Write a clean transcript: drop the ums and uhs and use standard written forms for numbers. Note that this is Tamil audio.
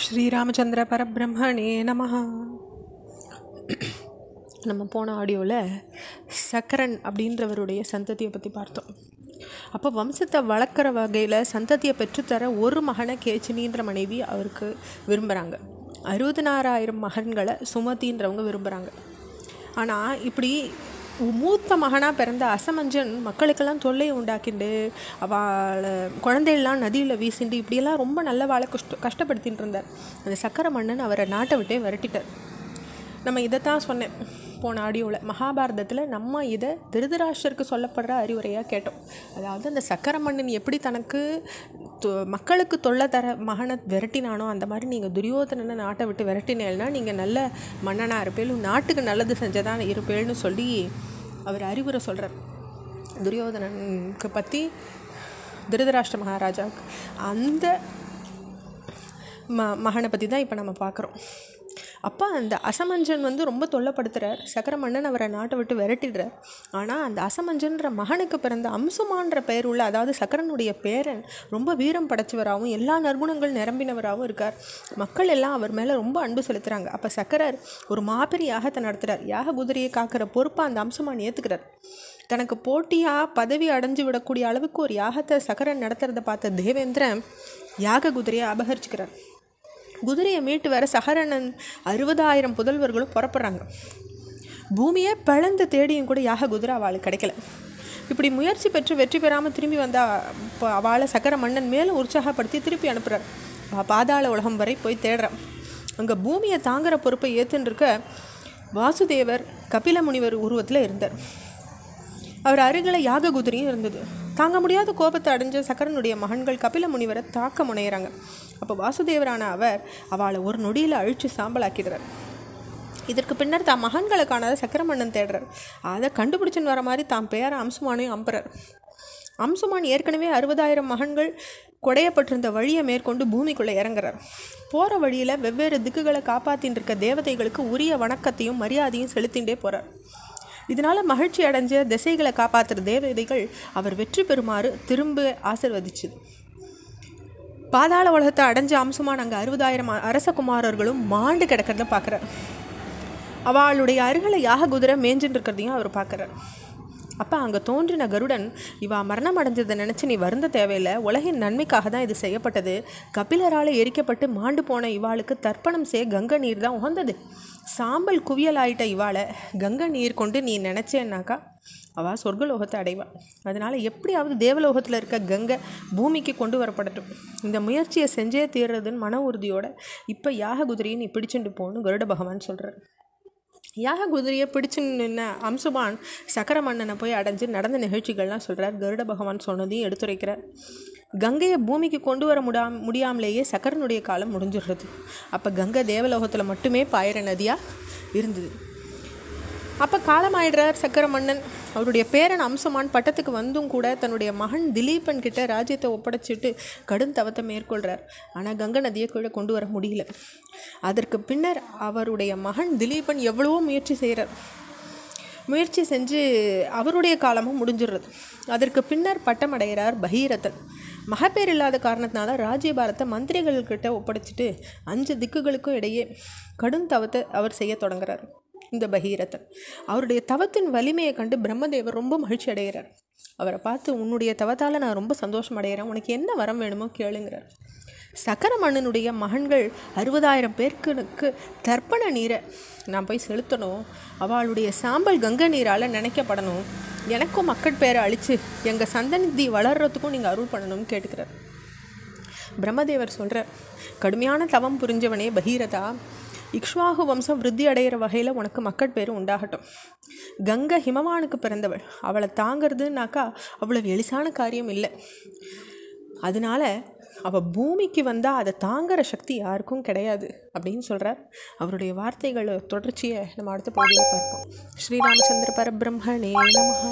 ஸ்ரீராமச்சந்திர பரபிரம்மணே நமஹ. நம்ம போன ஆடியோவில் சக்கரன் அப்படின்றவருடைய சந்ததியை பற்றி பார்த்தோம். அப்போ வம்சத்தை வளர்க்குற வகையில் சந்ததியை பெற்றுத்தர ஒரு மகனை கேச்சினின்ற மனைவி அவருக்கு விரும்புகிறாங்க. 64,000 மகன்களை சுமதின்றவங்க விரும்புகிறாங்க. ஆனால் இப்படி மூத்த மகனாக பிறந்த அசமஞ்சன் மக்களுக்கெல்லாம் தொல்லையை உண்டாக்கிண்டு அவளை குழந்தையெல்லாம் நதியில் வீசிண்டு இப்படியெல்லாம் ரொம்ப நல்ல வாழை கஷ்டப்படுத்தின்னு இருந்தார். அந்த சக்கர மன்னன் அவரை நாட்டை விட்டே விரட்டிட்டார். நம்ம இதைத்தான் சொன்னேன் போன ஆடியோவில். மகாபாரதத்தில் நம்ம இதை திருதராஷ்டருக்கு சொல்லப்படுற அறிவுரையாக கேட்டோம். அதாவது அந்த சக்கர மன்னன் எப்படி தனக்கு மக்களுக்கு தொல்லை தர மகனை விரட்டினானோ அந்த மாதிரி நீங்கள் துரியோதனனை நாட்டை விட்டு விரட்டினேன்னா நீங்கள் நல்ல மன்னனாக இருப்பேலும் நாட்டுக்கு நல்லது செஞ்சதான் இருப்பேன்னு சொல்லி அவர் அறிவுரை சொல்கிறார். துரியோதனனுக்கு பற்றி திருதராஷ்டிர மகாராஜாவுக்கு அந்த மகனை பற்றி தான் இப்போ நம்ம பார்க்குறோம். அப்போ அந்த அசமஞ்சன் ரொம்ப தொல்லைப்படுத்துகிறார். சக்கர மன்னன் அவரை நாட்டை விட்டு விரட்டிடுறார். ஆனால் அந்த அசமஞ்சன்ற மகனுக்கு பிறந்த அம்சுமான்ற பெயர் உள்ள, அதாவது சக்கரனுடைய பேரன் ரொம்ப வீரம் படைச்சவராகவும் எல்லா நற்குணங்கள் நிரம்பினவராகவும் இருக்கார். மக்கள் எல்லாம் அவர் மேலே ரொம்ப அன்பு செலுத்துகிறாங்க. அப்போ சக்கரர் ஒரு மாபெரிய யாகத்தை நடத்துகிறார். யாக குதிரையை காக்கிற பொறுப்பை அந்த அம்சுமான் ஏற்றுக்கிறார். தனக்கு போட்டியாக பதவி அடைஞ்சு விடக்கூடிய அளவுக்கு ஒரு யாகத்தை சக்கரன் நடத்துறதை பார்த்த தேவேந்திரன் யாக குதிரையை அபகரிச்சுக்கிறார். குதிரையை மீட்டு வர சகரனன் 60,000 புதல்வர்களும் புறப்படுறாங்க. பூமியை பிளந்து தேடியும் கூட யாக குதிரை அவளுக்கு கிடைக்கல. இப்படி முயற்சி பெற்று வெற்றி பெறாமல் திரும்பி வந்தால் அவளை சக்கர மன்னன் மேலும் உற்சாகப்படுத்தி திருப்பி அனுப்புகிறார். பாதாள உலகம் வரை போய் தேடுறான். அங்கே பூமியை தாங்குகிற பொறுப்பை ஏற்றுன்னு இருக்க வாசுதேவர் கபில முனிவர் உருவத்தில் இருந்தார். அவர் அருகில் யாக குதிரையும் இருந்தது. தாங்க முடியாத கோபத்தை அடைஞ்ச சக்கரனுடைய மகன்கள் கபில முனிவரை தாக்க முனைகிறாங்க. அப்போ வாசுதேவரான அவர் அவளை ஒரு நொடியில் அழித்து சாம்பலாக்கிடுறார். இதற்கு பின்னர் தான் மகன்களை காணாத சக்கரமன்னன் தேடுறார். அதை கண்டுபிடிச்சுன்னு வர மாதிரி தான் பேர அம்சுமானையும் அம்புறார். அம்சுமான் ஏற்கனவே 60,000 மகன்கள் கொடையப்பட்டிருந்த வழியை மேற்கொண்டு பூமிக்குள்ளே இறங்குறார். போகிற வழியில் வெவ்வேறு திக்குகளை காப்பாற்றின்னு இருக்க தேவதைகளுக்கு உரிய வணக்கத்தையும் மரியாதையும் செலுத்திகிட்டே போகிறார். இதனால் மகிழ்ச்சி அடைஞ்ச திசைகளை காப்பாற்றுற தேவதைகள் அவர் வெற்றி பெறுமாறு திரும்ப ஆசீர்வதிச்சுது. பாதாள உலகத்தை அடைஞ்ச அம்சுமான் அங்கே 60,000 அரசகுமாரர்களும் மாண்டு கிடக்கிறத பார்க்குறார். அவளுடைய அருகில் யாக குதிரை மேய்ஞ்சுட்டு இருக்கிறதையும் அவர் பார்க்குறார். அப்போ அங்கே தோன்றின கருடன், இவா மரணம் அடைஞ்சதை நினச்சி நீ வருந்த தேவையில்லை, உலகின் நன்மைக்காக தான் இது செய்யப்பட்டது. கபிலரால் எரிக்கப்பட்டு மாண்டு போன இவாளுக்கு தர்ப்பணம் செய்ய கங்கை நீர் தான் உகந்தது. சாம்பல் குவியல் ஆயிட்ட இவாளை கங்கை நீர் கொண்டு நீ நினச்சேன்னாக்கா அவள் சொர்க்கலோகத்தை அடைவாள். அதனால் எப்படியாவது தேவலோகத்தில் இருக்க கங்கை பூமிக்கு கொண்டு வரப்படட்டும். இந்த முயற்சியை செஞ்சே தீர்றதுன்னு மன உறுதியோடு இப்போ யாக குதிரையை நீ பிடிச்சுட்டு போகணும் கருட பகவான் சொல்கிறார். யாக குதிரையை பிடிச்சு நின்ன அம்சுமான் சக்கர மன்னனை போய் அடைஞ்சு நடந்த நிகழ்ச்சிகள்லாம் சொல்கிறார். கருட பகவான் சொன்னதையும் எடுத்துரைக்கிறார். கங்கையை பூமிக்கு கொண்டு வர முடியாமலேயே சக்கரனுடைய காலம் முடிஞ்சிடுறது. அப்போ கங்கை தேவலோகத்தில் மட்டுமே பாயிர நதியாக இருந்தது. அப்போ காலமாயிடுறார் சக்கர மன்னன். அவருடைய பேரன் அம்சுமான் பட்டத்துக்கு வந்தும் கூட தன்னுடைய மகன் திலீபன் கிட்ட ராஜ்யத்தை ஒப்படைச்சிட்டு கடும் தவத்தை மேற்கொள்கிறார். ஆனால் கங்கை நதியை கீழே கொண்டு வர முடியல. அதற்கு பின்னர் அவருடைய மகன் திலீபன் எவ்வளவோ முயற்சி செய்கிறார். முயற்சி செஞ்சு அவருடைய காலமும் முடிஞ்சிடுறது. அதற்கு பின்னர் பட்டமடைகிறார் பகீரதன். மகப்பேர் இல்லாத காரணத்தினால ராஜ்யபாரத்தை மந்திரிகள்கிட்ட ஒப்படைச்சிட்டு 5 திக்குகளுக்கும் இடையே கடும் தவத்தை அவர் செய்ய தொடங்குறார். இந்த பகீரதன் அவருடைய தவத்தின் வலிமையை கண்டு பிரம்மதேவர் ரொம்ப மகிழ்ச்சி அடைகிறார். அவரை பார்த்து, உன்னுடைய தவத்தால் நான் ரொம்ப சந்தோஷம் அடைகிறேன், உனக்கு என்ன வரம் வேணுமோ கேளுங்கிறார். சக்கர மன்னனுடைய மகன்கள் 60,000 பேருக்கு தர்ப்பண நீரை நான் போய் செலுத்தணும். அவளுடைய சாம்பல் கங்கை நீரால் நினைக்கப்படணும். எனக்கும் மக்கள் பேரை அழித்து எங்கள் சந்ததி வளர்கிறதுக்கும் நீங்கள் அருள் பண்ணணும்னு கேட்டுக்கிறார். பிரம்மதேவர் சொல்கிறார், கடுமையான தவம் புரிஞ்சவனே பகீரதா, இக்ஷ்வாகு வம்சம் விருத்தி அடைகிற வகையில் உனக்கு மக்கள் பேர் உண்டாகட்டும். கங்கை ஹிமவானுக்கு பிறந்தவள். அவளை தாங்கிறதுனாக்கா அவ்வளவு எளிசான காரியம் இல்லை. அதனால் அவள் பூமிக்கு வந்தால் அதை தாங்குகிற சக்தி யாருக்கும் கிடையாது அப்படின்னு சொல்கிறார். அவருடைய வார்த்தைகள் தொடர்ச்சியை நம்ம அடுத்த பகுதியில் பார்ப்போம். ஸ்ரீராமச்சந்திர பரபிரம்மணே நமஹ.